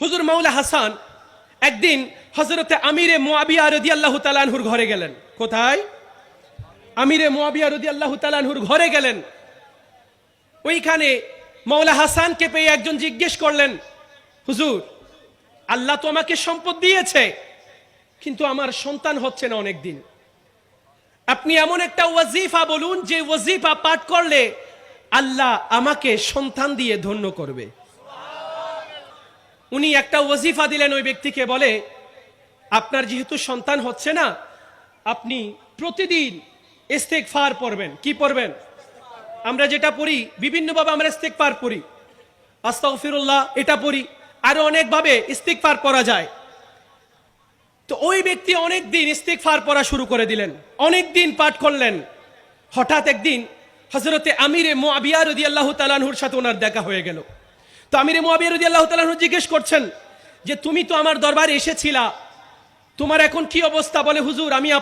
হুজুর মাওলা হাসান একদিন হযরতে আমিরে মুআবিয়া রাদিয়াল্লাহু তাআলা আনহুর ঘরে গেলেন। কোথায়? আমিরে মুআবিয়া রাদিয়াল্লাহু তাআলা আনহুর ঘরে গেলেন। ওইখানে মাওলা হাসানকে পেয়ে একজন জিজ্ঞেস করলেন, হুজুর, আল্লাহ তো আমাকে সম্পদ দিয়েছে, কিন্তু আমার সন্তান হচ্ছে না অনেকদিন। আপনি এমন একটা ওয়াজিফা বলুন যে ওয়াজিফা পাঠ করলে আল্লাহ আমাকে সন্তান দিয়ে ধন্য করবে। উনি একটা ওয়াজিফা দিলেন ওই ব্যক্তিকে, বলে, আপনার যেহেতু সন্তান হচ্ছে না, আপনি প্রতিদিন ইস্তেগফার পড়বেন। কি পড়বেন? আমরা যেটা পড়ি বিভিন্নভাবে আমরা ইস্তেগফার পড়ি, আস্তাগফিরুল্লাহ এটা পড়ি, আরো অনেকভাবে ইস্তেগফার পড়া যায়। তো ওই ব্যক্তি অনেক দিন ইস্তেগফার পড়া শুরু করে দিলেন, অনেক দিন পাঠ করলেন। হঠাৎ একদিন হযরতে আমিরে মুআবিয়া রাদিয়াল্লাহু তাআলা আনহুর সাথে ওনার দেখা হয়ে গেল। তো আমিরে মুআবিয়া রাদিয়াল্লাহু তাআলা আনহু জিজ্ঞেস করছেন যে তুমি তো আমার দরবারে এসেছিলা, তোমার এখন কি অবস্থা? বলে, হুজুর, আমি